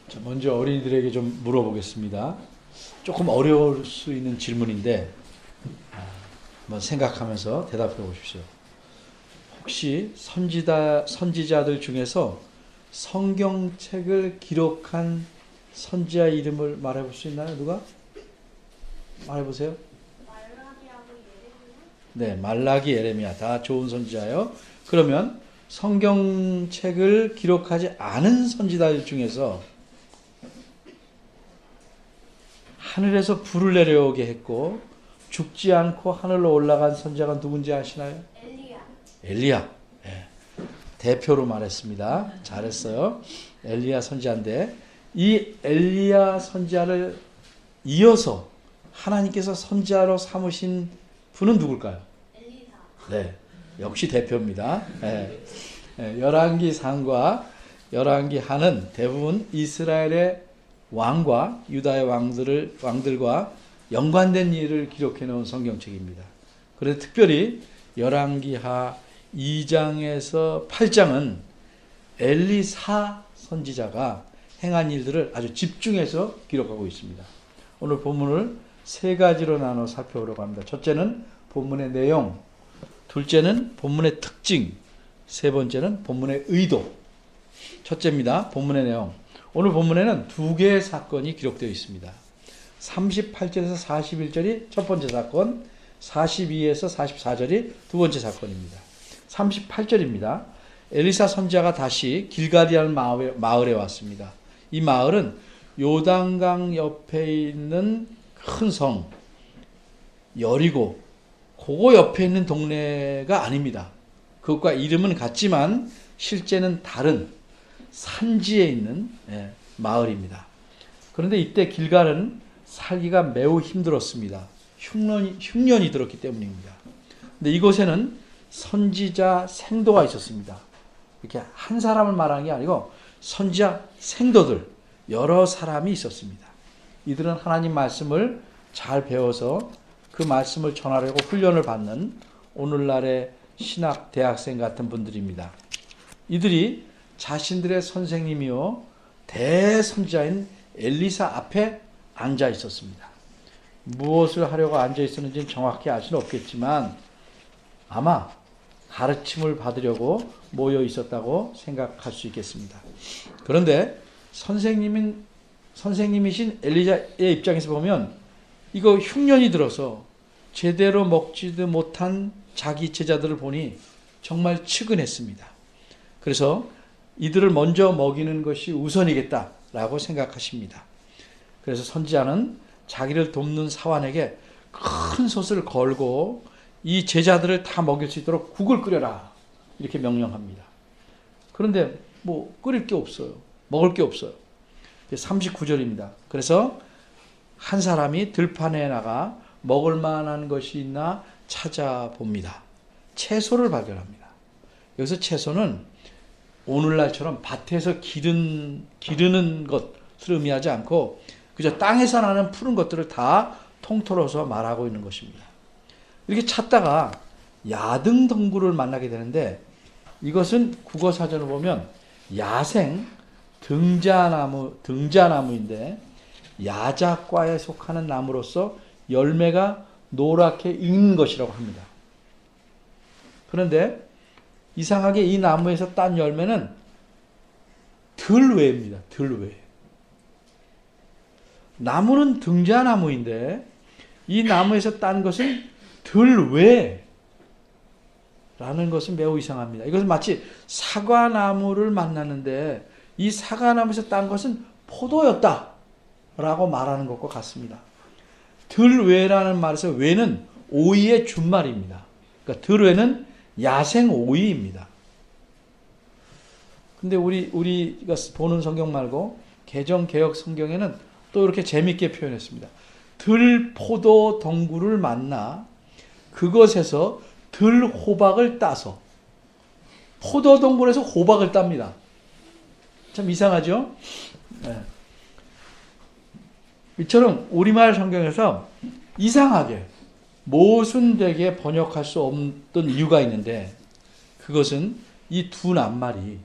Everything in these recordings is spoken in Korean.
자, 먼저 어린이들에게 좀 물어보겠습니다. 조금 어려울 수 있는 질문인데 한번 생각하면서 대답해 보십시오. 혹시 선지자들 중에서 성경책을 기록한 선지자 이름을 말해볼 수 있나요? 누가? 말해보세요. 네, 말라기, 예레미야 다 좋은 선지자예요. 그러면 성경책을 기록하지 않은 선지자들 중에서 하늘에서 불을 내려오게 했고 죽지 않고 하늘로 올라간 선지자가 누군지 아시나요? 엘리야. 네. 대표로 말했습니다. 잘했어요. 엘리야 선지자인데 이 엘리야 선지자를 이어서 하나님께서 선지자로 삼으신 분은 누굴까요? 엘리사. 네, 역시 대표입니다. 네. 열왕기상과 열왕기하는 대부분 이스라엘의 왕과 유다의 왕들과 연관된 일을 기록해 놓은 성경책입니다. 그런데 특별히 열왕기하 2장에서 8장은 엘리사 선지자가 행한 일들을 아주 집중해서 기록하고 있습니다. 오늘 본문을 세 가지로 나눠 살펴보려고 합니다. 첫째는 본문의 내용, 둘째는 본문의 특징, 세 번째는 본문의 의도. 첫째입니다. 본문의 내용. 오늘 본문에는 두 개의 사건이 기록되어 있습니다. 38절에서 41절이 첫 번째 사건, 42에서 44절이 두 번째 사건입니다. 38절입니다. 엘리사 선지자가 다시 길갈이라는 마을에 왔습니다. 이 마을은 요단강 옆에 있는 큰 성, 여리고, 그거 옆에 있는 동네가 아닙니다. 그것과 이름은 같지만 실제는 다른 산지에 있는 마을입니다. 그런데 이때 길갈은 살기가 매우 힘들었습니다. 흉년이 들었기 때문입니다. 근데 이곳에는 선지자 생도가 있었습니다. 이렇게 한 사람을 말하는 게 아니고 선지자 생도들 여러 사람이 있었습니다. 이들은 하나님 말씀을 잘 배워서 그 말씀을 전하려고 훈련을 받는 오늘날의 신학 대학생 같은 분들입니다. 이들이 자신들의 선생님이요 대선지자인 엘리사 앞에 앉아 있었습니다. 무엇을 하려고 앉아 있었는지는 정확히 알 수는 없겠지만 아마 가르침을 받으려고 모여 있었다고 생각할 수 있겠습니다. 그런데 선생님이신 엘리야의 입장에서 보면 이거 흉년이 들어서 제대로 먹지도 못한 자기 제자들을 보니 정말 측은했습니다. 그래서 이들을 먼저 먹이는 것이 우선이겠다라고 생각하십니다. 그래서 선지자는 자기를 돕는 사환에게 큰 솥을 걸고 이 제자들을 다 먹일 수 있도록 국을 끓여라 이렇게 명령합니다. 그런데 뭐 끓일 게 없어요. 먹을 게 없어요. 39절입니다. 그래서 한 사람이 들판에 나가 먹을 만한 것이 있나 찾아봅니다. 채소를 발견합니다. 여기서 채소는 오늘날처럼 밭에서 기르는 것을 의미하지 않고 그저 땅에서 나는 푸른 것들을 다 통틀어서 말하고 있는 것입니다. 이렇게 찾다가 야등덩굴을 만나게 되는데 이것은 국어사전을 보면 야생 등자나무인데 야자과에 속하는 나무로서 열매가 노랗게 익는 것이라고 합니다. 그런데 이상하게 이 나무에서 딴 열매는 들외입니다. 들외. 나무는 등자나무인데 이 나무에서 딴 것은 들외라는 것은 매우 이상합니다. 이것은 마치 사과나무를 만났는데 이 사과나무에서 딴 것은 포도였다라고 말하는 것과 같습니다. 들외라는 말에서 외는 오이의 준말입니다. 그러니까 들외는 야생 오이입니다. 근데 우리가 보는 성경 말고 개정 개역 성경에는 또 이렇게 재밌게 표현했습니다. 들포도 덩굴을 만나 그것에서 들호박을 따서 포도 덩굴에서 호박을 땁니다. 참 이상하죠? 네. 이처럼 우리말 성경에서 이상하게 모순되게 번역할 수 없던 이유가 있는데 그것은 이 두 낱말이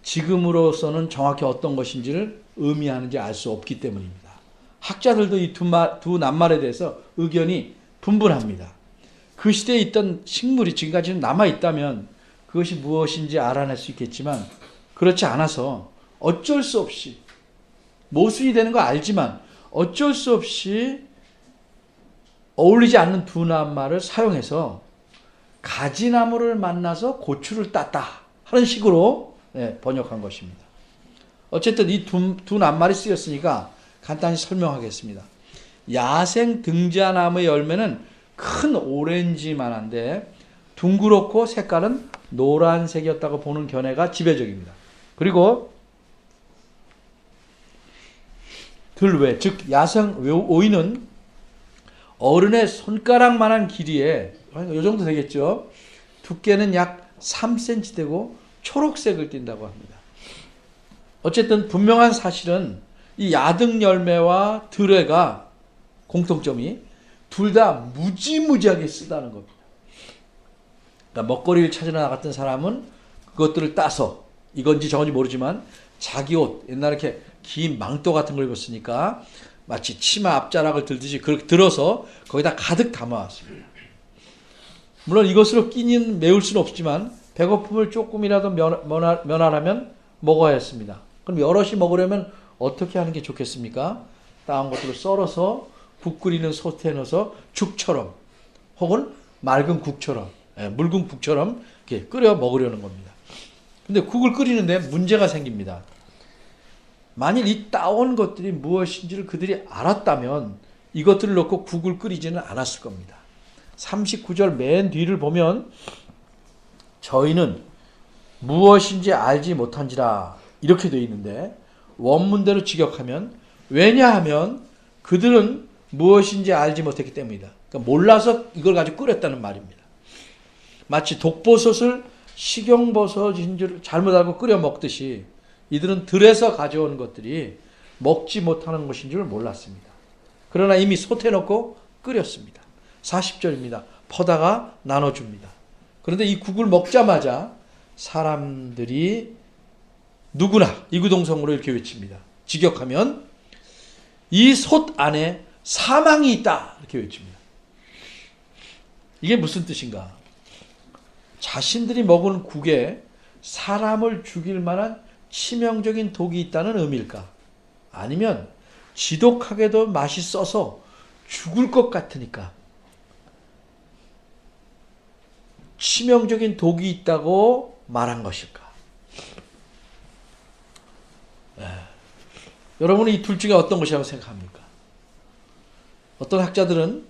지금으로서는 정확히 어떤 것인지를 의미하는지 알 수 없기 때문입니다. 학자들도 이 두 낱말에 대해서 의견이 분분합니다. 그 시대에 있던 식물이 지금까지는 남아있다면 그것이 무엇인지 알아낼 수 있겠지만 그렇지 않아서 어쩔 수 없이 모순이 되는 거 알지만 어쩔 수 없이 어울리지 않는 두 낱말을 사용해서 가지나무를 만나서 고추를 땄다 하는 식으로 번역한 것입니다. 어쨌든 이 두 낱말이 쓰였으니까 간단히 설명하겠습니다. 야생 등자나무의 열매는 큰 오렌지만한데 둥그렇고 색깔은 노란색이었다고 보는 견해가 지배적입니다. 그리고 들외, 즉 야생 오이는 어른의 손가락만한 길이에 이 정도 되겠죠. 두께는 약 3cm 되고 초록색을 띈다고 합니다. 어쨌든 분명한 사실은 이 야등 열매와 들외가 공통점이 둘 다 무지무지하게 쓰다는 겁니다. 그러니까 먹거리를 찾으러 나갔던 사람은 그것들을 따서 이건지 저건지 모르지만 자기 옷, 옛날에 이렇게 긴 망토 같은 걸 입었으니까 마치 치마 앞자락을 들듯이 그렇게 들어서 거기다 가득 담아왔습니다. 물론 이것으로 끼니는 메울 수는 없지만 배고픔을 조금이라도 면하려면 먹어야 했습니다. 그럼 여럿이 먹으려면 어떻게 하는 게 좋겠습니까? 따온 것들을 썰어서 국 끓이는 솥에 넣어서 죽처럼 혹은 맑은 국처럼 묽은 국처럼 이렇게 끓여 먹으려는 겁니다. 근데 국을 끓이는데 문제가 생깁니다. 만일 이 따온 것들이 무엇인지를 그들이 알았다면 이것들을 넣고 국을 끓이지는 않았을 겁니다. 39절 맨 뒤를 보면 저희는 무엇인지 알지 못한지라 이렇게 되어 있는데 원문대로 직역하면 왜냐하면 그들은 무엇인지 알지 못했기 때문이다. 그러니까 몰라서 이걸 가지고 끓였다는 말입니다. 마치 독버섯을 식용버섯인 줄 잘못 알고 끓여 먹듯이 이들은 들에서 가져오는 것들이 먹지 못하는 것인 줄 몰랐습니다. 그러나 이미 솥에 넣고 끓였습니다. 40절입니다. 퍼다가 나눠줍니다. 그런데 이 국을 먹자마자 사람들이 누구나 이구동성으로 이렇게 외칩니다. 직역하면 이 솥 안에 사망이 있다 이렇게 외칩니다. 이게 무슨 뜻인가? 자신들이 먹은 국에 사람을 죽일 만한 치명적인 독이 있다는 의미일까? 아니면 지독하게도 맛이 써서 죽을 것 같으니까 치명적인 독이 있다고 말한 것일까? 여러분은 이 둘 중에 어떤 것이라고 생각합니까? 어떤 학자들은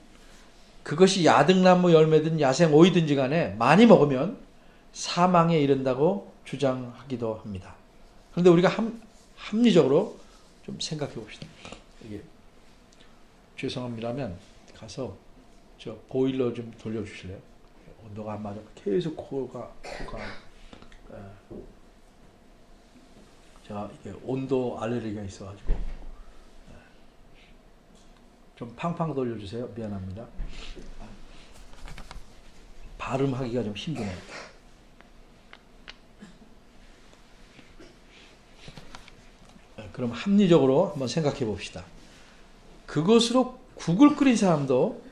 그것이 야등나무 열매든 야생 오이든지 간에 많이 먹으면 사망에 이른다고 주장하기도 합니다. 그런데 우리가 합리적으로 좀 생각해 봅시다. 이게 죄송합니다면 가서 저 보일러 좀 돌려주실래요? 온도가 안 맞아. 계속 코가 제가 이게 온도 알레르기가 있어가지고 좀 팡팡 돌려주세요. 미안합니다. 발음하기가 좀 힘드네요. 그럼 합리적으로 한번 생각해 봅시다. 그것으로 국을 끓인 사람도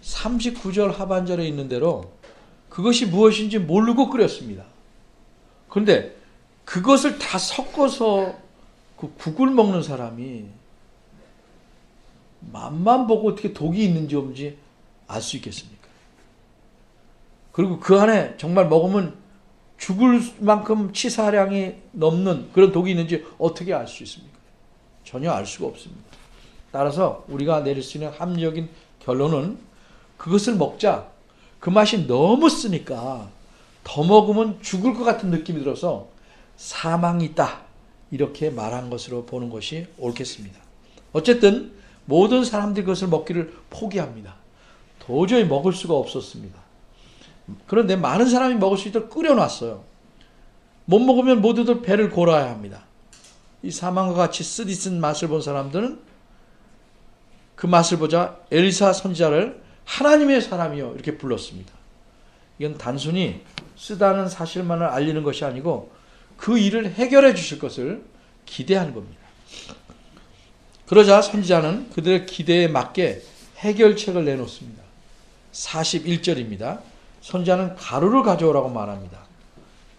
39절 하반절에 있는 대로 그것이 무엇인지 모르고 끓였습니다. 그런데 그것을 다 섞어서 그 국을 먹는 사람이 맛만 보고 어떻게 독이 있는지 없는지 알 수 있겠습니까? 그리고 그 안에 정말 먹으면 죽을 만큼 치사량이 넘는 그런 독이 있는지 어떻게 알 수 있습니까? 전혀 알 수가 없습니다. 따라서 우리가 내릴 수 있는 합리적인 결론은 그것을 먹자 그 맛이 너무 쓰니까 더 먹으면 죽을 것 같은 느낌이 들어서 사망이 있다 이렇게 말한 것으로 보는 것이 옳겠습니다. 어쨌든 모든 사람들이 그것을 먹기를 포기합니다. 도저히 먹을 수가 없었습니다. 그런데 많은 사람이 먹을 수 있도록 끓여놨어요. 못 먹으면 모두들 배를 골아야 합니다. 이 사망과 같이 쓰디쓴 맛을 본 사람들은 그 맛을 보자 엘리사 선지자를 하나님의 사람이요 이렇게 불렀습니다. 이건 단순히 쓰다는 사실만을 알리는 것이 아니고 그 일을 해결해 주실 것을 기대하는 겁니다. 그러자 선지자는 그들의 기대에 맞게 해결책을 내놓습니다. 41절입니다. 선지자는 가루를 가져오라고 말합니다.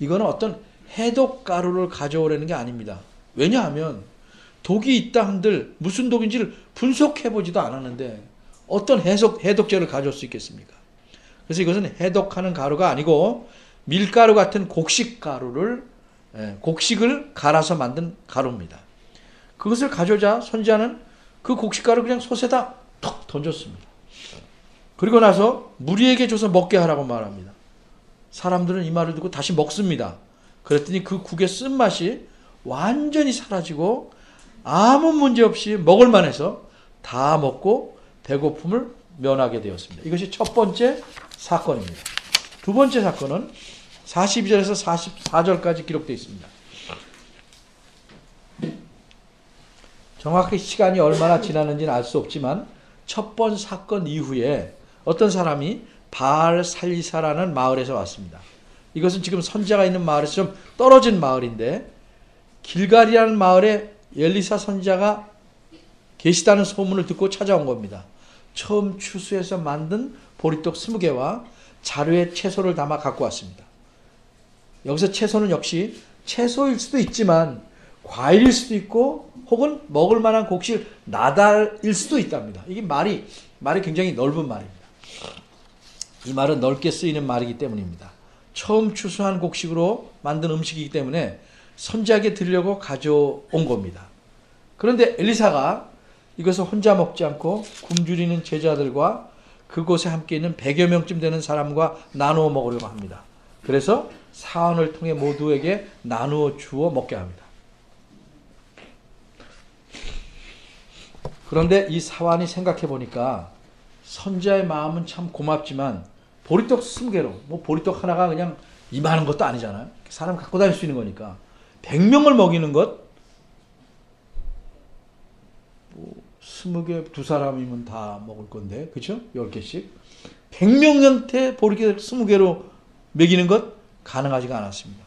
이거는 어떤 해독 가루를 가져오라는 게 아닙니다. 왜냐하면 독이 있다 한들 무슨 독인지를 분석해보지도 않았는데 어떤 해독제를 가져올 수 있겠습니까? 그래서 이것은 해독하는 가루가 아니고 밀가루 같은 곡식을 갈아서 만든 가루입니다. 그것을 가져오자 선지자는 그 곡식가루 그냥 솥에다 턱 던졌습니다. 그리고 나서 무리에게 줘서 먹게 하라고 말합니다. 사람들은 이 말을 듣고 다시 먹습니다. 그랬더니 그 국의 쓴맛이 완전히 사라지고 아무 문제 없이 먹을만 해서 다 먹고 배고픔을 면하게 되었습니다. 이것이 첫 번째 사건입니다. 두 번째 사건은 42절에서 44절까지 기록되어 있습니다. 정확히 시간이 얼마나 지났는지는 알 수 없지만 첫 번 사건 이후에 어떤 사람이 바알 살리사라는 마을에서 왔습니다. 이것은 지금 선지자가 있는 마을에서 좀 떨어진 마을인데 길갈이라는 마을에 엘리사 선지자가 계시다는 소문을 듣고 찾아온 겁니다. 처음 추수해서 만든 보리떡 20개와 자루에 채소를 담아 갖고 왔습니다. 여기서 채소는 역시 채소일 수도 있지만 과일일 수도 있고 혹은 먹을 만한 곡식 나달일 수도 있답니다. 이게 말이 굉장히 넓은 말입니다. 이 말은 넓게 쓰이는 말이기 때문입니다. 처음 추수한 곡식으로 만든 음식이기 때문에 선지자에게 드리려고 가져온 겁니다. 그런데 엘리사가 이것을 혼자 먹지 않고 굶주리는 제자들과 그곳에 함께 있는 100여 명쯤 되는 사람과 나누어 먹으려고 합니다. 그래서 사원을 통해 모두에게 나누어 주어 먹게 합니다. 그런데 이 사환이 생각해 보니까 선지자의 마음은 참 고맙지만 보리떡 20개로 보리떡 하나가 그냥 이만한 것도 아니잖아요. 사람 갖고 다닐 수 있는 거니까 100명을 먹이는 것 20개 두 사람이면 다 먹을 건데 그렇죠? 10개씩 100명한테 보리떡 20개로 먹이는 것 가능하지가 않았습니다.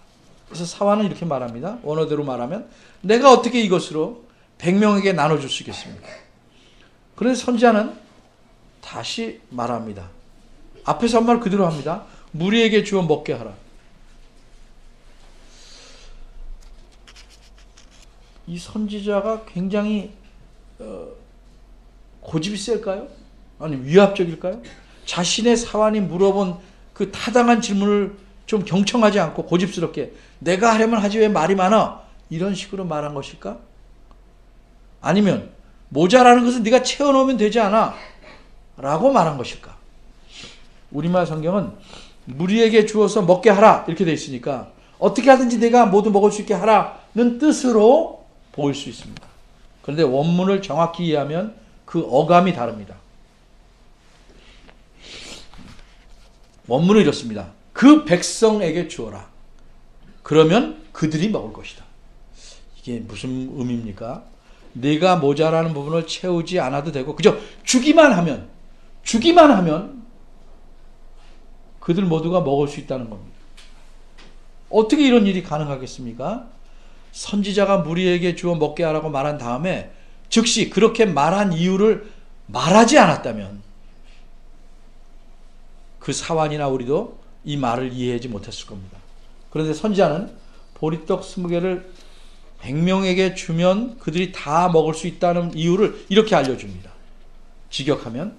그래서 사환은 이렇게 말합니다. 원어대로 말하면 내가 어떻게 이것으로 100명에게 나눠줄 수 있겠습니까? 그래서 선지자는 다시 말합니다. 앞에서 한 말 그대로 합니다. 무리에게 주어 먹게 하라. 이 선지자가 굉장히 고집이 셀까요? 아니 위압적일까요? 자신의 사환이 물어본 그 타당한 질문을 좀 경청하지 않고 고집스럽게 내가 하려면 하지 왜 말이 많아? 이런 식으로 말한 것일까? 아니면 모자라는 것은 네가 채워놓으면 되지 않아? 라고 말한 것일까? 우리말 성경은 무리에게 주어서 먹게 하라 이렇게 되어 있으니까 어떻게 하든지 내가 모두 먹을 수 있게 하라는 뜻으로 보일 수 있습니다. 그런데 원문을 정확히 이해하면 그 어감이 다릅니다. 원문은 이렇습니다. 그 백성에게 주어라. 그러면 그들이 먹을 것이다. 이게 무슨 의미입니까? 네가 모자라는 부분을 채우지 않아도 되고 그저 주기만 하면 그들 모두가 먹을 수 있다는 겁니다. 어떻게 이런 일이 가능하겠습니까? 선지자가 무리에게 주어 먹게 하라고 말한 다음에 즉시 그렇게 말한 이유를 말하지 않았다면 그 사환이나 우리도 이 말을 이해하지 못했을 겁니다. 그런데 선지자는 보리떡 20개를 100명에게 주면 그들이 다 먹을 수 있다는 이유를 이렇게 알려줍니다. 직역하면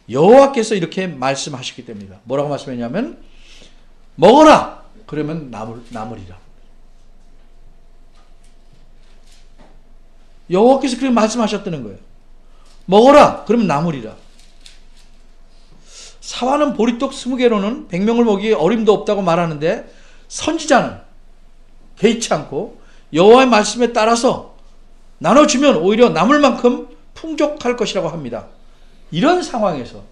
여호와께서 이렇게 말씀하셨기 때문이다. 뭐라고 말씀했냐면 먹어라! 그러면 남으리라. 여호와께서 그렇게 말씀하셨다는 거예요. 먹어라! 그러면 남으리라. 사환은 보리떡 20개로는 100명을 먹이기에 어림도 없다고 말하는데 선지자는 개의치 않고 여호와의 말씀에 따라서 나눠주면 오히려 남을 만큼 풍족할 것이라고 합니다. 이런 상황에서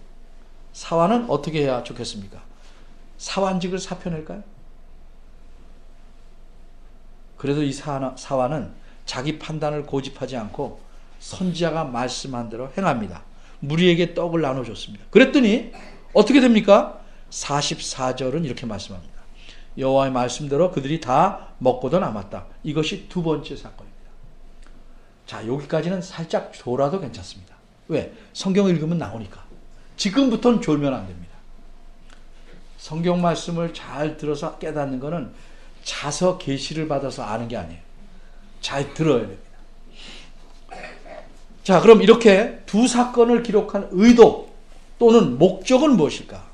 사환은 어떻게 해야 좋겠습니까? 사환직을 사표낼까요? 그래도 이 사환은 자기 판단을 고집하지 않고 선지자가 말씀한 대로 행합니다. 무리에게 떡을 나눠줬습니다. 그랬더니 어떻게 됩니까? 44절은 이렇게 말씀합니다. 여호와의 말씀대로 그들이 다 먹고도 남았다. 이것이 두 번째 사건입니다. 자, 여기까지는 살짝 졸아도 괜찮습니다. 왜? 성경 읽으면 나오니까. 지금부터는 졸면 안 됩니다. 성경 말씀을 잘 들어서 깨닫는 것은 자서 계시를 받아서 아는 게 아니에요. 잘 들어야 됩니다. 자, 그럼 이렇게 두 사건을 기록한 의도 또는 목적은 무엇일까?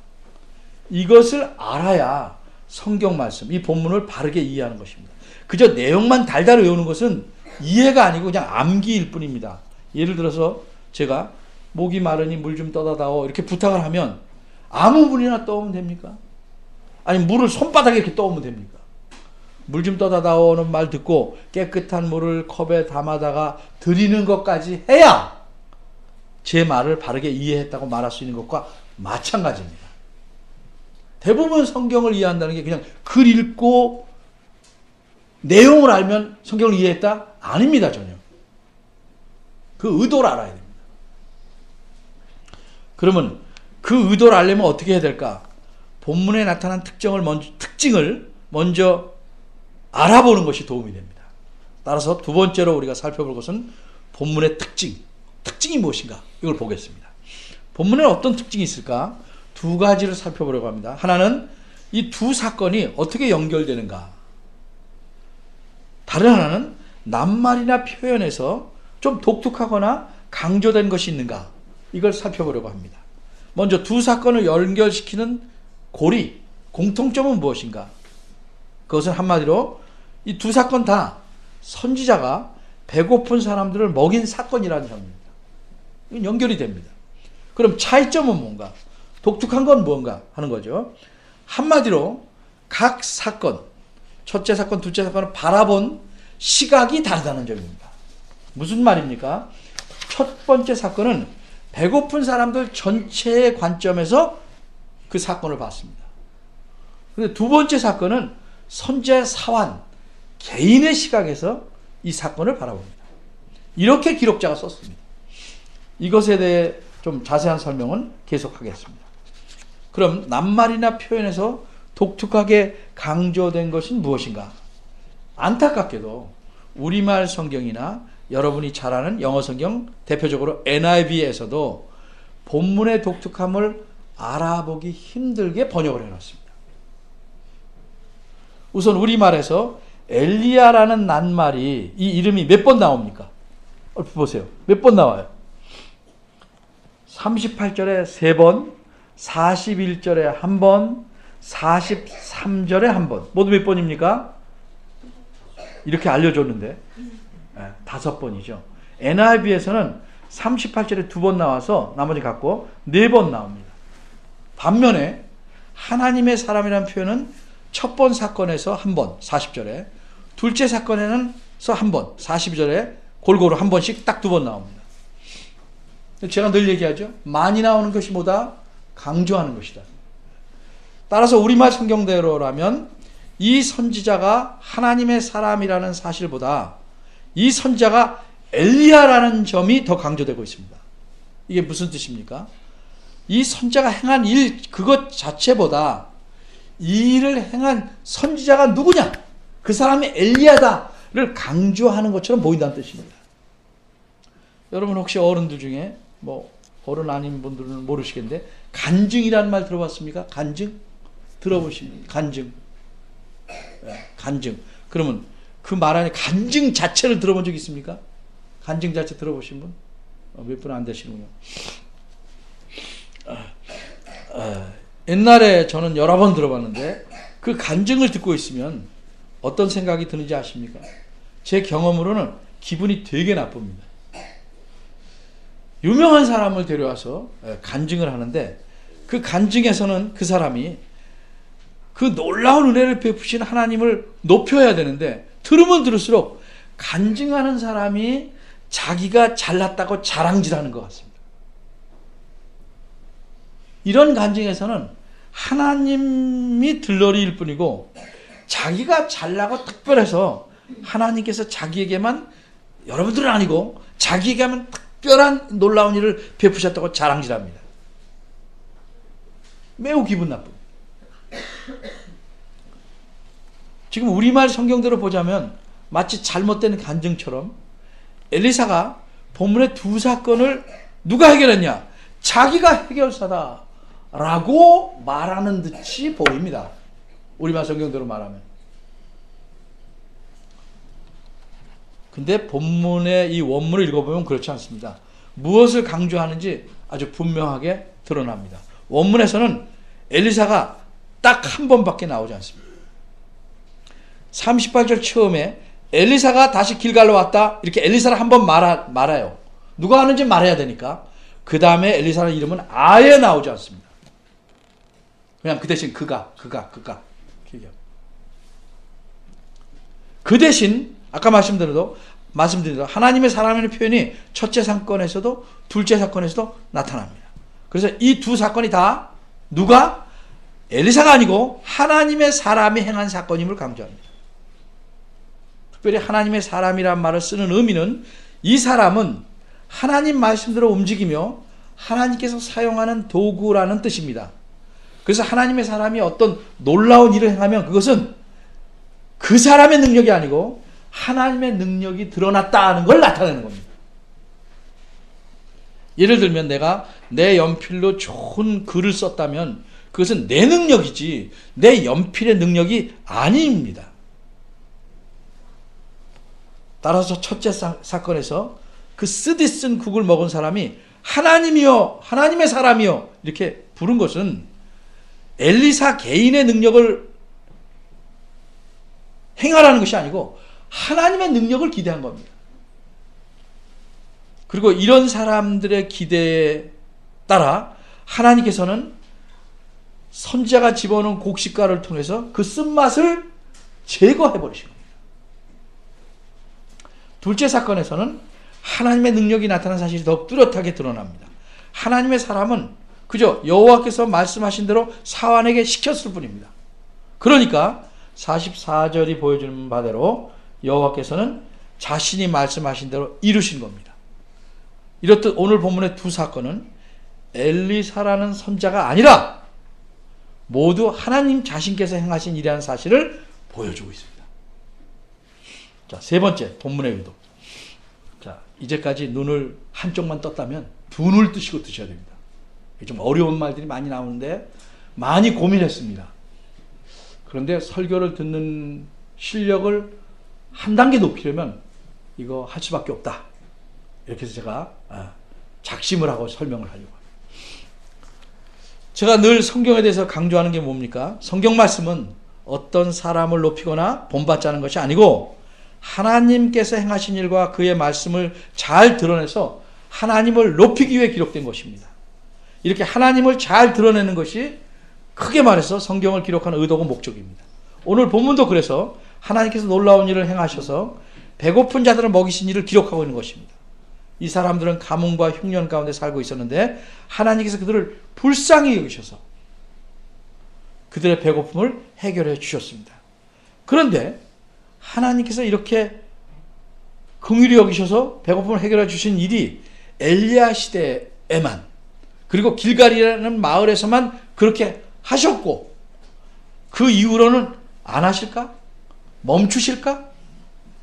이것을 알아야 성경 말씀, 이 본문을 바르게 이해하는 것입니다. 그저 내용만 달달 외우는 것은 이해가 아니고 그냥 암기일 뿐입니다. 예를 들어서 제가 목이 마르니 물 좀 떠다 다오 이렇게 부탁을 하면 아무 물이나 떠오면 됩니까? 아니 물을 손바닥에 이렇게 떠오면 됩니까? 물 좀 떠다 다오는 말 듣고 깨끗한 물을 컵에 담아다가 드리는 것까지 해야 제 말을 바르게 이해했다고 말할 수 있는 것과 마찬가지입니다. 대부분 성경을 이해한다는 게 그냥 글 읽고 내용을 알면 성경을 이해했다? 아닙니다, 전혀. 그 의도를 알아야 됩니다. 그러면 그 의도를 알려면 어떻게 해야 될까? 본문에 나타난 특징을 먼저 알아보는 것이 도움이 됩니다. 따라서 두 번째로 우리가 살펴볼 것은 본문의 특징이 무엇인가? 이걸 보겠습니다. 본문에 어떤 특징이 있을까? 두 가지를 살펴보려고 합니다. 하나는 이 두 사건이 어떻게 연결되는가? 다른 하나는 낱말이나 표현에서 좀 독특하거나 강조된 것이 있는가? 이걸 살펴보려고 합니다. 먼저 두 사건을 연결시키는 고리, 공통점은 무엇인가? 그것은 한마디로 이 두 사건 다 선지자가 배고픈 사람들을 먹인 사건이라는 점입니다. 이건 연결이 됩니다. 그럼 차이점은 뭔가? 독특한 건 뭔가 하는 거죠. 한마디로 각 사건, 첫째 사건, 둘째 사건을 바라본 시각이 다르다는 점입니다. 무슨 말입니까? 첫 번째 사건은 배고픈 사람들 전체의 관점에서 그 사건을 봤습니다. 그런데 두 번째 사건은 선지자 사환, 개인의 시각에서 이 사건을 바라봅니다. 이렇게 기록자가 썼습니다. 이것에 대해 좀 자세한 설명은 계속하겠습니다. 그럼 낱말이나 표현에서 독특하게 강조된 것은 무엇인가? 안타깝게도 우리말 성경이나 여러분이 잘 아는 영어 성경, 대표적으로 NIV에서도 본문의 독특함을 알아보기 힘들게 번역을 해놨습니다. 우선 우리말에서 엘리야라는 낱말이 이 이름이 몇 번 나옵니까? 보세요. 몇 번 나와요? 38절에 3번, 41절에 1번, 43절에 1번. 모두 몇 번입니까? 이렇게 알려줬는데 5번이죠. NIV에서는 38절에 2번 나와서 나머지 갖고 4번 나옵니다. 반면에 하나님의 사람이라는 표현은 첫 번 사건에서 1번 40절에, 둘째 사건에서 1번 42절에 골고루 한 번씩 딱 2번 나옵니다. 제가 늘 얘기하죠. 많이 나오는 것이 뭐다? 강조하는 것이다. 따라서 우리말 성경대로라면 이 선지자가 하나님의 사람이라는 사실보다 이 선지자가 엘리야라는 점이 더 강조되고 있습니다. 이게 무슨 뜻입니까? 이 선지자가 행한 일 그것 자체보다 이 일을 행한 선지자가 누구냐? 그 사람이 엘리야다를 강조하는 것처럼 보인다는 뜻입니다. 여러분 혹시 어른들 중에 어른 아닌 분들은 모르시겠는데 간증이라는 말 들어봤습니까? 간증? 들어보십니까? 간증. 간증. 그러면 그 말 안에 간증 자체를 들어본 적 있습니까? 간증 자체 들어보신 분? 몇 분 안 되시는군요. 옛날에 저는 여러 번 들어봤는데 그 간증을 듣고 있으면 어떤 생각이 드는지 아십니까? 제 경험으로는 기분이 되게 나쁩니다. 유명한 사람을 데려와서 간증을 하는데 그 간증에서는 그 사람이 그 놀라운 은혜를 베푸신 하나님을 높여야 되는데 들으면 들을수록 간증하는 사람이 자기가 잘났다고 자랑질하는 것 같습니다. 이런 간증에서는 하나님이 들러리일 뿐이고 자기가 잘나고 특별해서 하나님께서 자기에게만, 여러분들은 아니고 자기에게만 특별한 놀라운 일을 베푸셨다고 자랑질합니다. 매우 기분 나쁩니다. 지금 우리말 성경대로 보자면 마치 잘못된 간증처럼 엘리사가 본문의 두 사건을 누가 해결했냐? 자기가 해결사다 라고 말하는 듯이 보입니다. 우리말 성경대로 말하면. 근데 본문의 이 원문을 읽어보면 그렇지 않습니다. 무엇을 강조하는지 아주 분명하게 드러납니다. 원문에서는 엘리사가 딱 한 번밖에 나오지 않습니다. 38절 처음에 엘리사가 다시 길갈로 왔다 이렇게 엘리사를 한 번 말아요. 누가 하는지 말해야 되니까. 그 다음에 엘리사의 이름은 아예 나오지 않습니다. 그냥 그 대신 그가 그 대신 아까 말씀드린 대로 하나님의 사람이라는 표현이 첫째 사건에서도 둘째 사건에서도 나타납니다. 그래서 이 두 사건이 다 누가? 엘리사가 아니고 하나님의 사람이 행한 사건임을 강조합니다. 특별히 하나님의 사람이란 말을 쓰는 의미는 이 사람은 하나님 말씀대로 움직이며 하나님께서 사용하는 도구라는 뜻입니다. 그래서 하나님의 사람이 어떤 놀라운 일을 행하면 그것은 그 사람의 능력이 아니고 하나님의 능력이 드러났다는 걸 나타내는 겁니다. 예를 들면 내가 내 연필로 좋은 글을 썼다면 그것은 내 능력이지 내 연필의 능력이 아닙니다. 따라서 첫째 사건에서 그 쓰디 쓴 국을 먹은 사람이 하나님이여 하나님의 사람이여 이렇게 부른 것은 엘리사 개인의 능력을 행하라는 것이 아니고 하나님의 능력을 기대한 겁니다. 그리고 이런 사람들의 기대에 따라 하나님께서는 선지자가 집어넣은 곡식가루를 통해서 그 쓴맛을 제거해 버리신 겁니다. 둘째 사건에서는 하나님의 능력이 나타난 사실이 더 뚜렷하게 드러납니다. 하나님의 사람은 그저 여호와께서 말씀하신 대로 사환에게 시켰을 뿐입니다. 그러니까 44절이 보여주는 바대로 여호와께서는 자신이 말씀하신 대로 이루신 겁니다. 이렇듯 오늘 본문의 두 사건은 엘리사라는 선자가 아니라 모두 하나님 자신께서 행하신 일이라는 사실을 보여주고 있습니다. 자, 세 번째 본문의 의도. 자, 이제까지 눈을 한쪽만 떴다면 두 눈을 뜨시고 드셔야 됩니다. 좀 어려운 말들이 많이 나오는데 많이 고민했습니다. 그런데 설교를 듣는 실력을 한 단계 높이려면 이거 할 수밖에 없다. 이렇게 해서 제가 작심을 하고 설명을 하려고 합니다. 제가 늘 성경에 대해서 강조하는 게 뭡니까? 성경 말씀은 어떤 사람을 높이거나 본받자는 것이 아니고 하나님께서 행하신 일과 그의 말씀을 잘 드러내서 하나님을 높이기 위해 기록된 것입니다. 이렇게 하나님을 잘 드러내는 것이 크게 말해서 성경을 기록하는 의도고 목적입니다. 오늘 본문도 그래서 하나님께서 놀라운 일을 행하셔서 배고픈 자들을 먹이신 일을 기록하고 있는 것입니다. 이 사람들은 가뭄과 흉년 가운데 살고 있었는데 하나님께서 그들을 불쌍히 여기셔서 그들의 배고픔을 해결해 주셨습니다. 그런데 하나님께서 이렇게 긍휼히 여기셔서 배고픔을 해결해 주신 일이 엘리야 시대에만 그리고 길갈이라는 마을에서만 그렇게 하셨고 그 이후로는 안 하실까? 멈추실까?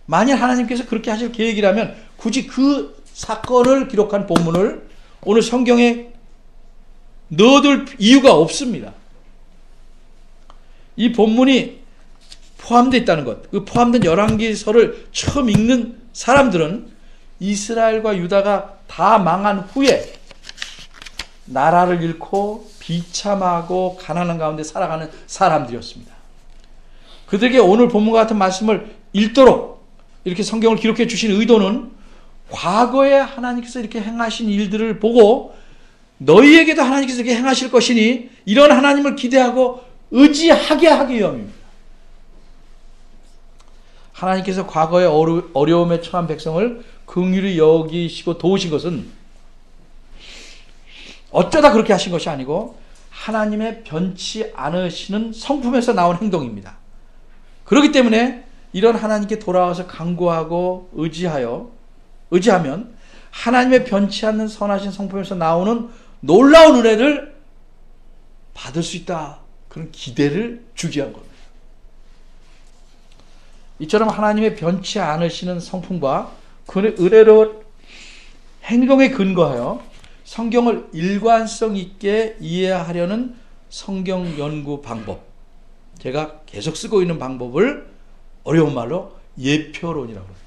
만약 하나님께서 그렇게 하실 계획이라면 굳이 그 사건을 기록한 본문을 오늘 성경에 넣어둘 이유가 없습니다. 이 본문이 포함되어 있다는 것, 그 포함된 열왕기서를 처음 읽는 사람들은 이스라엘과 유다가 다 망한 후에 나라를 잃고 비참하고 가난한 가운데 살아가는 사람들이었습니다. 그들에게 오늘 본문과 같은 말씀을 읽도록 이렇게 성경을 기록해 주신 의도는 과거에 하나님께서 이렇게 행하신 일들을 보고 너희에게도 하나님께서 이렇게 행하실 것이니 이런 하나님을 기대하고 의지하게 하기 위함입니다. 하나님께서 과거에 어려움에 처한 백성을 긍휼히 여기시고 도우신 것은 어쩌다 그렇게 하신 것이 아니고 하나님의 변치 않으시는 성품에서 나온 행동입니다. 그렇기 때문에 이런 하나님께 돌아와서 간구하고 의지하면 하나님의 변치 않는 선하신 성품에서 나오는 놀라운 은혜를 받을 수 있다. 그런 기대를 주기 위한 겁니다. 이처럼 하나님의 변치 않으시는 성품과 그의 의례로 행동에 근거하여 성경을 일관성 있게 이해하려는 성경 연구 방법, 제가 계속 쓰고 있는 방법을 어려운 말로 예표론이라고 합니다.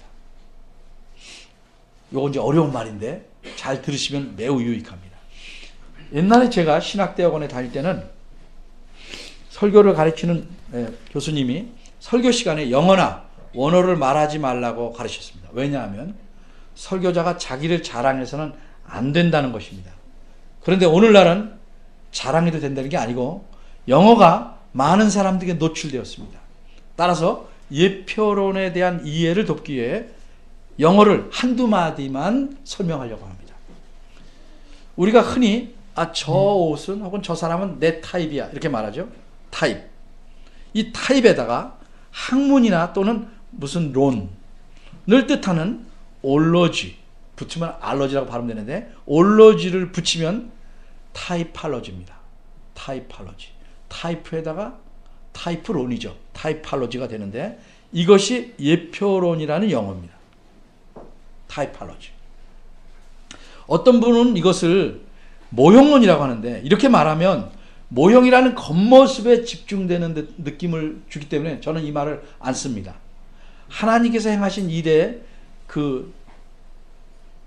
이건 이제 어려운 말인데 잘 들으시면 매우 유익합니다. 옛날에 제가 신학대학원에 다닐 때는 설교를 가르치는 교수님이 설교 시간에 영어나 원어를 말하지 말라고 가르쳤습니다. 왜냐하면 설교자가 자기를 자랑해서는 안 된다는 것입니다. 그런데 오늘날은 자랑해도 된다는 게 아니고 영어가 많은 사람들에게 노출되었습니다. 따라서 예표론에 대한 이해를 돕기 위해 영어를 한두 마디만 설명하려고 합니다. 우리가 흔히 저 옷은 혹은 저 사람은 내 타입이야 이렇게 말하죠. 타입. 이 타입에다가 학문이나 또는 무슨 론을 뜻하는 올로지 붙이면 알러지라고 발음되는데 올로지를 붙이면 타이팔러지입니다. 타이팔러지. 타이프에다가 타이프론이죠. 타이팔러지가 되는데 이것이 예표론이라는 영어입니다. 타이팔러지. 어떤 분은 이것을 모형론이라고 하는데 이렇게 말하면 모형이라는 겉모습에 집중되는 느낌을 주기 때문에 저는 이 말을 안 씁니다. 하나님께서 행하신 일의 그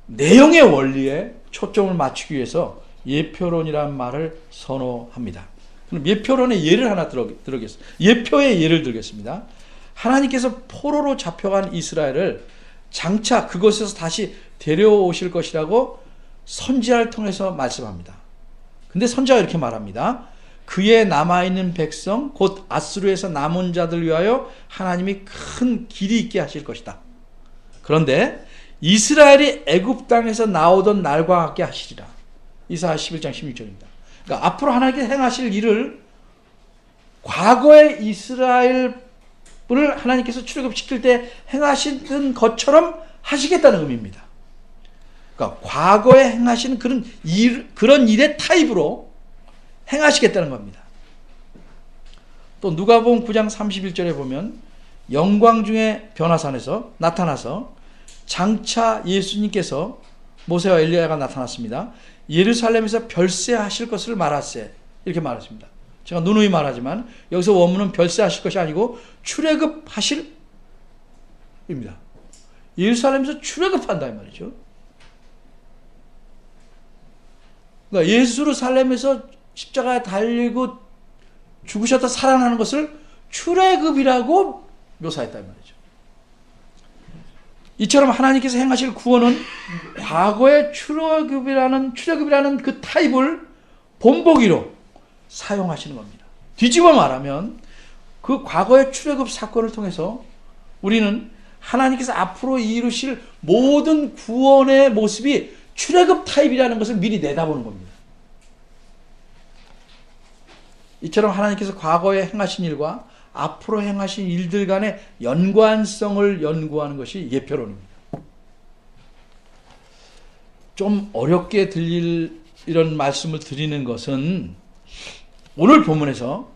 내용의 원리에 초점을 맞추기 위해서 예표론이라는 말을 선호합니다. 그럼 예표론의 예를 하나 들어겠습니다. 예표의 예를 들겠습니다. 하나님께서 포로로 잡혀간 이스라엘을 장차 그곳에서 다시 데려오실 것이라고 선지자를 통해서 말씀합니다. 근데 선지자가 이렇게 말합니다. 그의 남아있는 백성 곧 아수르에서 남은 자들 위하여 하나님이 큰 길이 있게 하실 것이다. 그런데 이스라엘이 애굽 땅에서 나오던 날과 같게 하시리라. 이사야 11장 16절입니다. 그러니까 앞으로 하나님께서 행하실 일을 과거의 이스라엘을 하나님께서 출애굽시킬 때 행하시던 것처럼 하시겠다는 의미입니다. 그러니까 과거에 행하시는 그런 일의 타입으로 행하시겠다는 겁니다. 또 누가복음 9장 31절에 보면 영광 중에 변화산에서 나타나서 장차 예수님께서 모세와 엘리야가 나타났습니다. 예루살렘에서 별세하실 것을 말하세 이렇게 말했습니다. 제가 누누이 말하지만 여기서 원문은 별세하실 것이 아니고 출애굽하실 입니다. 예루살렘에서 출애굽한다 이 말이죠. 그러니까 예루살렘에서 십자가에 달리고 죽으셨다 살아나는 것을 출애굽이라고 묘사했다 이 말이죠. 이처럼 하나님께서 행하실 구원은 과거의 출애굽이라는 그 타입을 본보기로 사용하시는 겁니다. 뒤집어 말하면 그 과거의 출애굽 사건을 통해서 우리는 하나님께서 앞으로 이루실 모든 구원의 모습이 출애굽 타입이라는 것을 미리 내다보는 겁니다. 이처럼 하나님께서 과거에 행하신 일과 앞으로 행하신 일들 간의 연관성을 연구하는 것이 예표론입니다. 좀 어렵게 들릴 이런 말씀을 드리는 것은 오늘 본문에서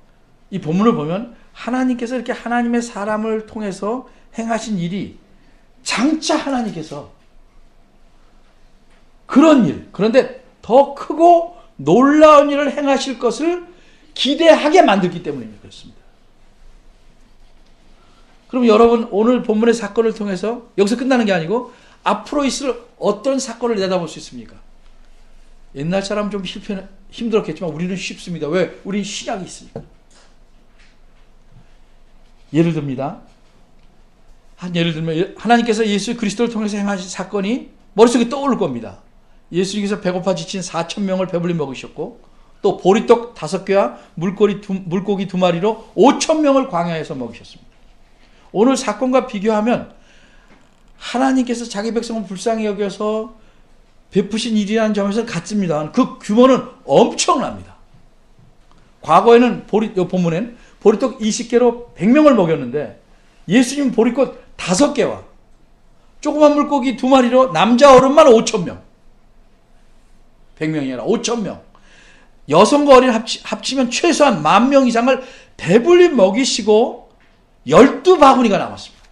이 본문을 보면 하나님께서 이렇게 하나님의 사람을 통해서 행하신 일이 장차 하나님께서 그런 일, 그런데 더 크고 놀라운 일을 행하실 것을 기대하게 만들기 때문입니다. 그렇습니다. 그럼 여러분 오늘 본문의 사건을 통해서 여기서 끝나는 게 아니고 앞으로 있을 어떤 사건을 내다볼 수 있습니까? 옛날 사람은 좀 힘들었겠지만 우리는 쉽습니다. 왜? 우리는 신약이 있으니까. 예를 듭니다. 예를 들면 하나님께서 예수 그리스도를 통해서 행하신 사건이 머릿속에 떠오를 겁니다. 예수님께서 배고파 지친 4,000명을 배불리 먹으셨고 또 보리떡 5개와 물고기 2마리로 5,000명을 광야에서 먹이셨습니다. 오늘 사건과 비교하면 하나님께서 자기 백성을 불쌍히 여겨서 베푸신 일이라는 점에서 같습니다. 그 규모는 엄청납니다. 과거에는 본문엔 보리떡 20개로 100명을 먹였는데 예수님 보리꽃 5개와 조그만 물고기 2마리로 남자 어른만 5,000명. 100명이 아니라 5,000명. 여성과 어린 합치면 최소한 10,000명 이상을 배불리 먹이시고 12바구니가 남았습니다.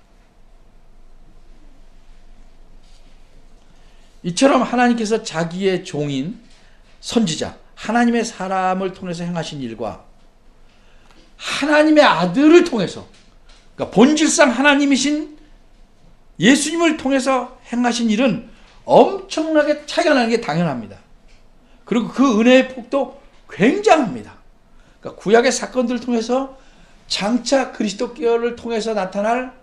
이처럼 하나님께서 자기의 종인 선지자, 하나님의 사람을 통해서 행하신 일과 하나님의 아들을 통해서, 그러니까 본질상 하나님이신 예수님을 통해서 행하신 일은 엄청나게 차이가 나는 게 당연합니다. 그리고 그 은혜의 폭도 굉장합니다. 그러니까 구약의 사건들을 통해서 장차 그리스도께를 통해서 나타날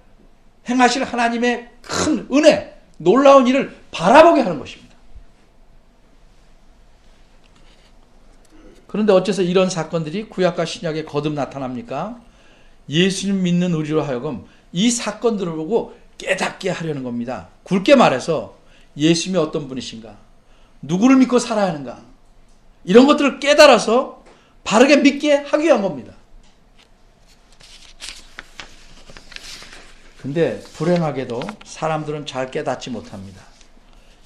행하실 하나님의 큰 은혜, 놀라운 일을 바라보게 하는 것입니다. 그런데 어째서 이런 사건들이 구약과 신약에 거듭 나타납니까? 예수님 믿는 우리로 하여금 이 사건들을 보고 깨닫게 하려는 겁니다. 굵게 말해서 예수님이 어떤 분이신가, 누구를 믿고 살아야 하는가, 이런 것들을 깨달아서 바르게 믿게 하기 위한 겁니다. 근데 불행하게도 사람들은 잘 깨닫지 못합니다.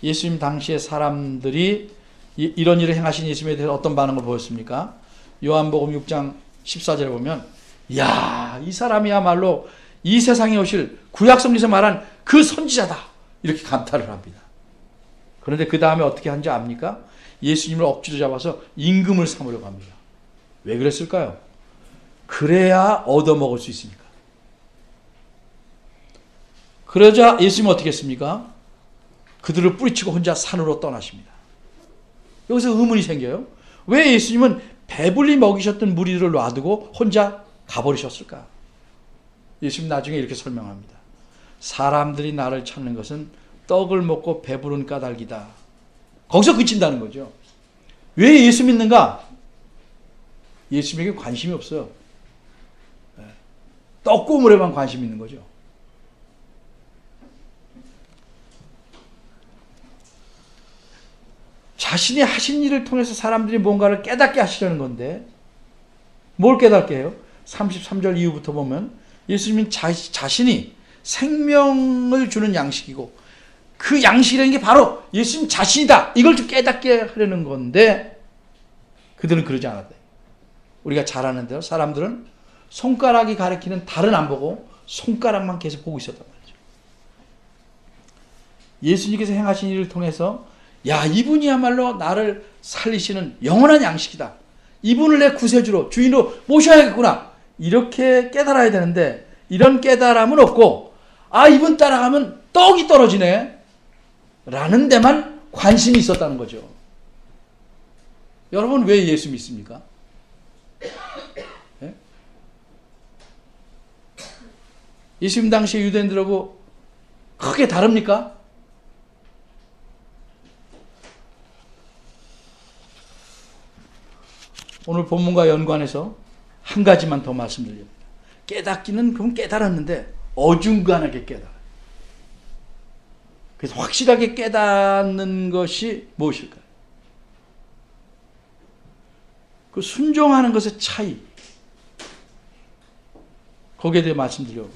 예수님 당시의 사람들이 이런 일을 행하신 예수님에 대해서 어떤 반응을 보였습니까? 요한복음 6장 14절에 보면, 이야, 이 사람이야말로 이 세상에 오실 구약 성경에서 말한 그 선지자다, 이렇게 감탄을 합니다. 그런데 그 다음에 어떻게 한지 압니까? 예수님을 억지로 잡아서 임금을 삼으려고 합니다. 왜 그랬을까요? 그래야 얻어먹을 수 있으니까. 그러자 예수님은 어떻게 했습니까? 그들을 뿌리치고 혼자 산으로 떠나십니다. 여기서 의문이 생겨요. 왜 예수님은 배불리 먹이셨던 무리들을 놔두고 혼자 가버리셨을까? 예수님 나중에 이렇게 설명합니다. 사람들이 나를 찾는 것은 떡을 먹고 배부른 까닭이다. 거기서 그친다는 거죠. 왜 예수 믿는가? 예수님에게 관심이 없어요. 떡고물에만 관심 있는 거죠. 자신이 하신 일을 통해서 사람들이 뭔가를 깨닫게 하시려는 건데, 뭘 깨닫게 해요? 33절 이후부터 보면 예수님은 자신이 생명을 주는 양식이고 그 양식이라는 게 바로 예수님 자신이다, 이걸 좀 깨닫게 하려는 건데 그들은 그러지 않았다. 우리가 잘 아는 대로 사람들은 손가락이 가리키는 달은 안 보고 손가락만 계속 보고 있었단 말이죠. 예수님께서 행하신 일을 통해서, 야, 이분이야말로 나를 살리시는 영원한 양식이다, 이분을 내 구세주로, 주인으로 모셔야겠구나, 이렇게 깨달아야 되는데 이런 깨달음은 없고, 아, 이분 따라가면 떡이 떨어지네 라는 데만 관심이 있었다는 거죠. 여러분, 왜 예수 믿습니까? 네? 예수님 당시 유대인들하고 크게 다릅니까? 오늘 본문과 연관해서 한 가지만 더 말씀드립니다. 깨닫기는 그럼 깨달았는데 어중간하게 깨달아요. 그래서 확실하게 깨닫는 것이 무엇일까요? 그 순종하는 것의 차이, 거기에 대해 말씀드려요.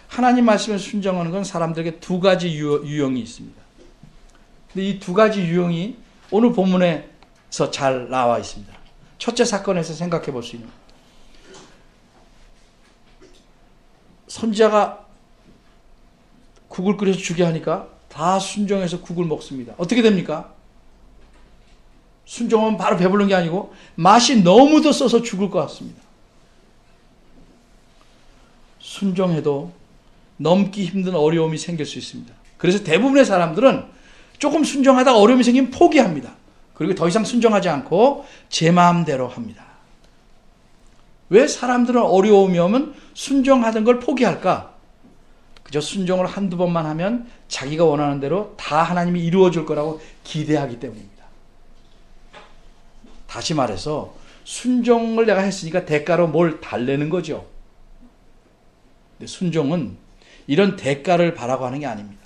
하나님 말씀에 순종하는 건 사람들에게 두 가지 유형이 있습니다. 근데 이 두 가지 유형이 오늘 본문에서 잘 나와 있습니다. 첫째 사건에서 생각해 볼 수 있는, 선지자가 국을 끓여서 주게 하니까 다 순종해서 국을 먹습니다. 어떻게 됩니까? 순종하면 바로 배부른 게 아니고 맛이 너무도 써서 죽을 것 같습니다. 순종해도 넘기 힘든 어려움이 생길 수 있습니다. 그래서 대부분의 사람들은 조금 순종하다가 어려움이 생기면 포기합니다. 그리고 더 이상 순종하지 않고 제 마음대로 합니다. 왜 사람들은 어려움이 오면 순종하던 걸 포기할까? 그저 순종을 한두 번만 하면 자기가 원하는 대로 다 하나님이 이루어 줄 거라고 기대하기 때문입니다. 다시 말해서 순종을 내가 했으니까 대가로 뭘 달래는 거죠. 근데 순종은 이런 대가를 바라고 하는 게 아닙니다.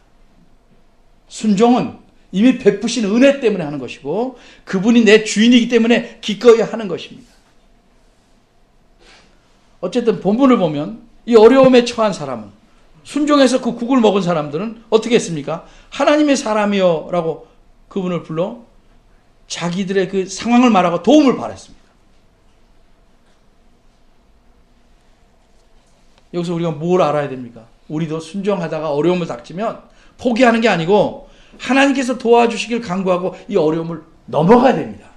순종은 이미 베푸신 은혜 때문에 하는 것이고 그분이 내 주인이기 때문에 기꺼이 하는 것입니다. 어쨌든 본문을 보면 이 어려움에 처한 사람은, 순종해서 그 국을 먹은 사람들은 어떻게 했습니까? 하나님의 사람이여 라고 그분을 불러 자기들의 그 상황을 말하고 도움을 바랬습니다. 여기서 우리가 뭘 알아야 됩니까? 우리도 순종하다가 어려움을 닥치면 포기하는 게 아니고 하나님께서 도와주시길 간구하고 이 어려움을 넘어가야 됩니다.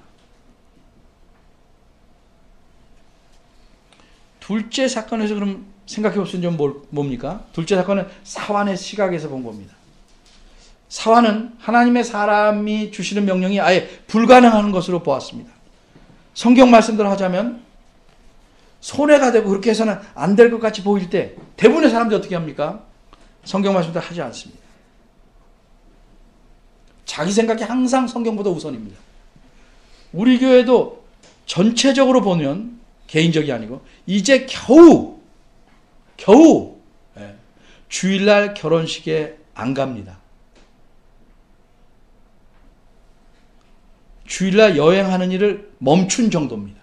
둘째 사건에서 그럼 생각해 볼 수 있는 점 뭡니까? 둘째 사건은 사환의 시각에서 본 겁니다. 사환은 하나님의 사람이 주시는 명령이 아예 불가능한 것으로 보았습니다. 성경 말씀대로 하자면 손해가 되고 그렇게 해서는 안 될 것 같이 보일 때 대부분의 사람들이 어떻게 합니까? 성경 말씀대로 하지 않습니다. 자기 생각이 항상 성경보다 우선입니다. 우리 교회도 전체적으로 보면 개인적이 아니고 이제 겨우 주일날 결혼식에 안 갑니다. 주일날 여행하는 일을 멈춘 정도입니다.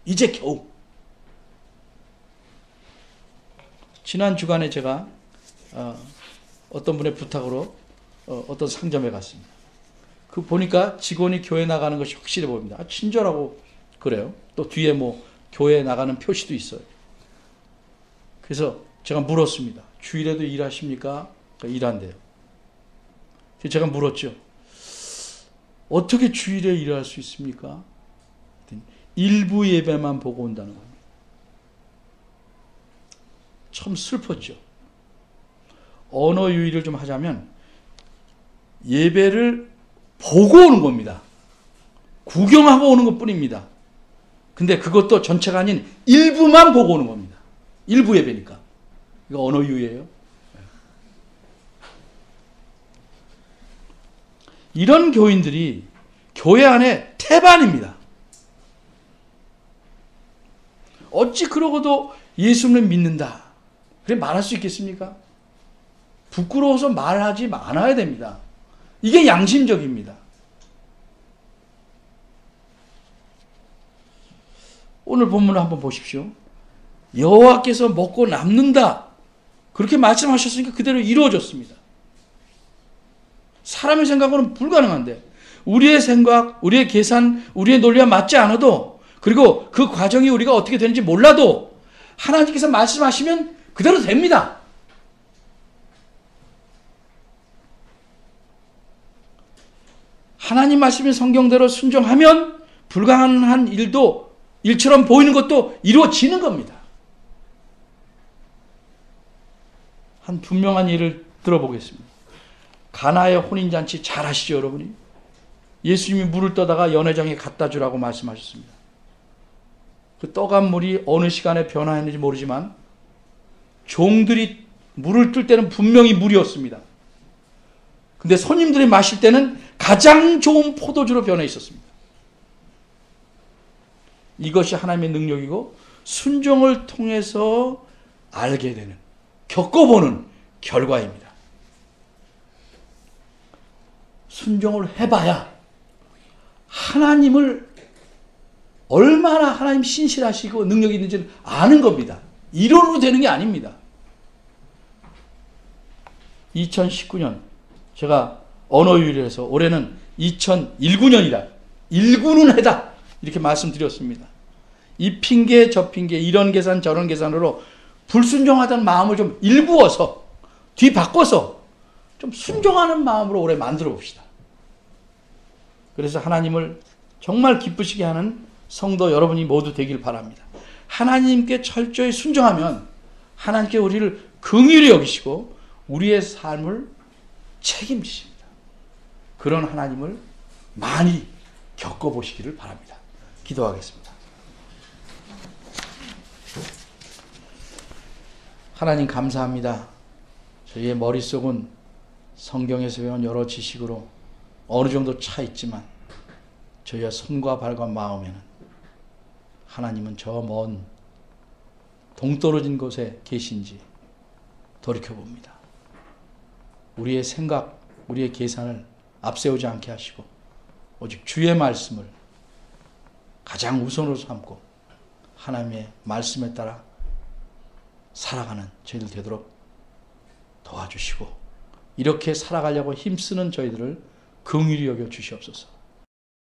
이제 겨우. 지난 주간에 제가 어떤 분의 부탁으로 어떤 상점에 갔습니다. 그 보니까 직원이 교회 나가는 것이 확실해 보입니다. 친절하고 그래요. 또 뒤에 뭐 교회 나가는 표시도 있어요. 그래서 제가 물었습니다. 주일에도 일하십니까? 일한대요. 제가 물었죠. 어떻게 주일에 일할 수 있습니까? 일부 예배만 보고 온다는 겁니다. 참 슬펐죠. 언어 유희를 좀 하자면 예배를 보고 오는 겁니다. 구경하고 오는 것 뿐입니다. 근데 그것도 전체가 아닌 일부만 보고 오는 겁니다. 일부 예배니까. 이거 언어 유희예요. 이런 교인들이 교회 안에 태반입니다. 어찌 그러고도 예수를 믿는다. 그래 말할 수 있겠습니까? 부끄러워서 말하지 않아야 됩니다. 이게 양심적입니다. 오늘 본문을 한번 보십시오. 여호와께서 먹고 남는다. 그렇게 말씀하셨으니까 그대로 이루어졌습니다. 사람의 생각으로는 불가능한데 우리의 생각, 우리의 계산, 우리의 논리와 맞지 않아도 그리고 그 과정이 우리가 어떻게 되는지 몰라도 하나님께서 말씀하시면 그대로 됩니다. 하나님 말씀인 성경대로 순종하면 불가능한 일도 일처럼 보이는 것도 이루어지는 겁니다. 한 분명한 예를 들어보겠습니다. 가나의 혼인잔치 잘 아시죠, 여러분이? 예수님이 물을 떠다가 연회장에 갖다 주라고 말씀하셨습니다. 그 떠간 물이 어느 시간에 변화했는지 모르지만 종들이 물을 뜰 때는 분명히 물이었습니다. 근데 손님들이 마실 때는 가장 좋은 포도주로 변해 있었습니다. 이것이 하나님의 능력이고 순종을 통해서 알게 되는, 겪어보는 결과입니다. 순종을 해봐야 하나님을 얼마나 하나님 신실하시고 능력이 있는지를 아는 겁니다. 이론으로 되는 게 아닙니다. 2019년 제가 언어유희에서 올해는 2019년이다. 일구는 해다. 이렇게 말씀드렸습니다. 이 핑계 저 핑계 이런 계산 저런 계산으로 불순종하던 마음을 좀 일구어서 뒤바꿔서 좀 순종하는 마음으로 올해 만들어 봅시다. 그래서 하나님을 정말 기쁘시게 하는 성도 여러분이 모두 되길 바랍니다. 하나님께 철저히 순종하면 하나님께 우리를 긍휼히 여기시고 우리의 삶을 책임지십니다. 그런 하나님을 많이 겪어보시기를 바랍니다. 기도하겠습니다. 하나님 감사합니다. 저희의 머릿속은 성경에서 배운 여러 지식으로 어느 정도 차 있지만 저희의 손과 발과 마음에는 하나님은 저 먼 동떨어진 곳에 계신지 돌이켜봅니다. 우리의 생각, 우리의 계산을 앞세우지 않게 하시고 오직 주의 말씀을 가장 우선으로 삼고 하나님의 말씀에 따라 살아가는 저희들 되도록 도와주시고 이렇게 살아가려고 힘쓰는 저희들을 긍휼히 여겨 주시옵소서.